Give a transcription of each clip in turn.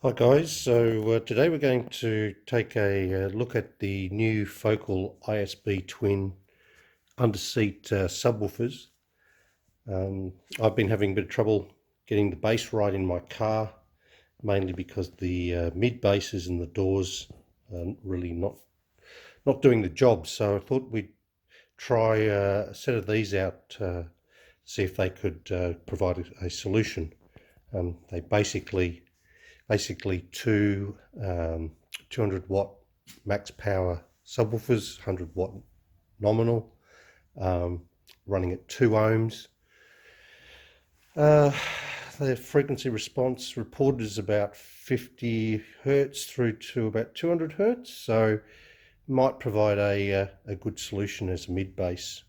Hi guys, so today we're going to take a look at the new Focal ISB twin underseat subwoofers. I've been having a bit of trouble getting the bass right in my car, mainly because the mid basses and the doors are really not doing the job. So I thought we'd try a set of these out, see if they could provide a solution. They basically two 200 watt max power subwoofers, 100 watt nominal, running at 2 ohms. The frequency response reported is about 50 hertz through to about 200 hertz, so might provide a good solution as a mid bass,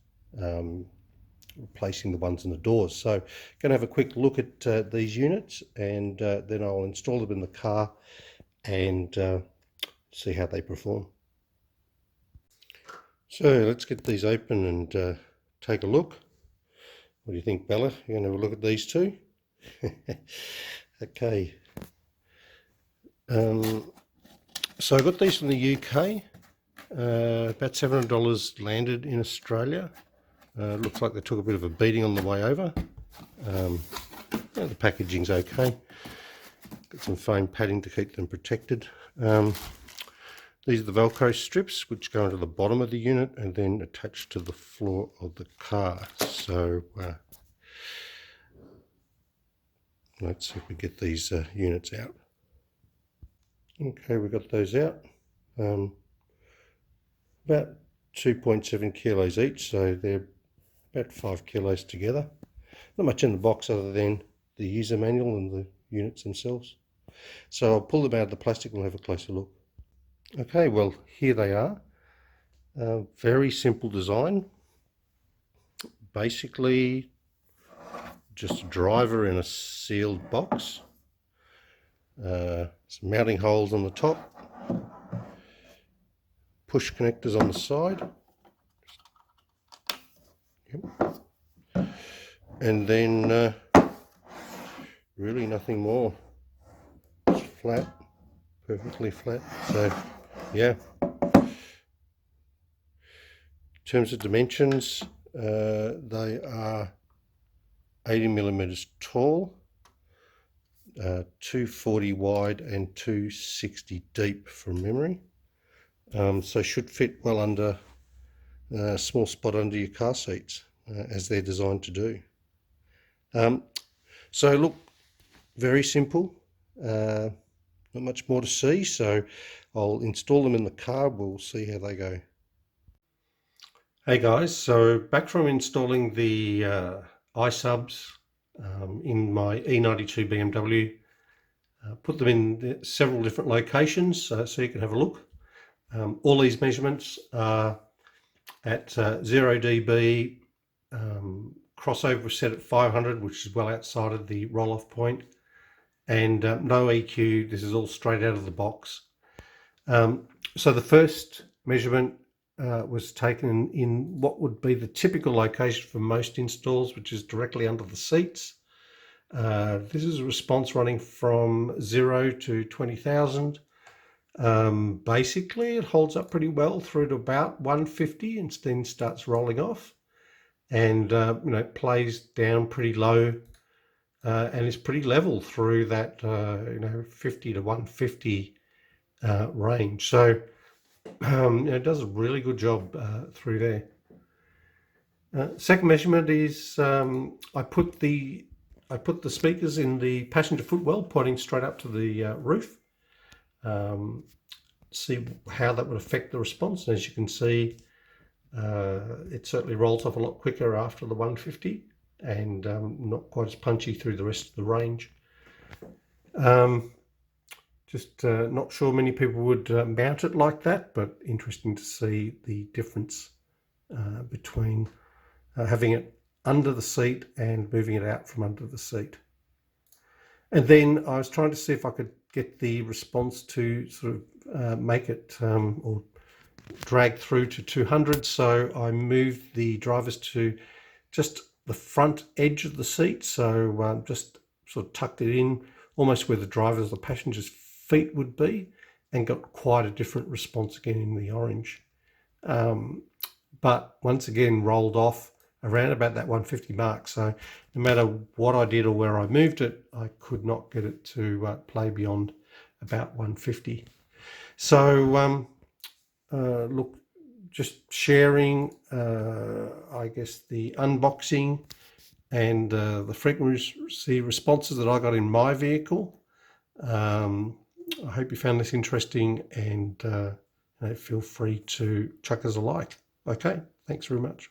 replacing the ones in the doors. So going to have a quick look at these units, and then I'll install them in the car and see how they perform. So let's get these open and take a look. What do you think, Bella? You're going to have a look at these two? Okay. So I got these from the UK. About $700 landed in Australia. Looks like they took a bit of a beating on the way over. Yeah, the packaging's okay. Got some foam padding to keep them protected. These are the Velcro strips which go into the bottom of the unit and then attach to the floor of the car. So let's see if we get these units out. Okay, we've got those out. About 2.7 kilos each, so they're about 5 kilos together. Not much in the box other than the user manual and the units themselves. So I'll pull them out of the plastic and we'll have a closer look. Okay, well, here they are. Very simple design. Basically just a driver in a sealed box. Some mounting holes on the top. Push connectors on the side. Yep. And then really nothing more. It's flat, perfectly flat. So yeah. In terms of dimensions, they are 80 millimeters tall, 240 wide and 260 deep from memory. So should fit well under a small spot under your car seats, as they're designed to do. So look, very simple, not much more to see, so I'll install them in the car. We'll see how they go. Hey guys, so back from installing the ISUBs in my E92 BMW. Put them in several different locations so you can have a look. All these measurements are at 0 dB, crossover set at 500, which is well outside of the roll-off point, and no EQ. This is all straight out of the box. So the first measurement was taken in what would be the typical location for most installs, which is directly under the seats. This is a response running from 0 to 20,000. Basically it holds up pretty well through to about 150 and then starts rolling off, and plays down pretty low and is pretty level through that 50 to 150 range. So it does a really good job through there. Second measurement is I put the speakers in the passenger footwell, pointing straight up to the roof. See how that would affect the response, and as you can see, it certainly rolls off a lot quicker after the 150 and not quite as punchy through the rest of the range. Just not sure many people would mount it like that, but interesting to see the difference between having it under the seat and moving it out from under the seat. And then I was trying to see if I could get the response to sort of make it or drag through to 200. So I moved the drivers to just the front edge of the seat, so just sort of tucked it in almost where the drivers, the passengers' feet would be, and got quite a different response again in the orange. But once again rolled off around about that 150 mark. So no matter what I did or where I moved it, I could not get it to play beyond about 150. So look, just sharing, I guess, the unboxing and the frequency responses that I got in my vehicle. I hope you found this interesting, and feel free to chuck us a like. Okay, thanks very much.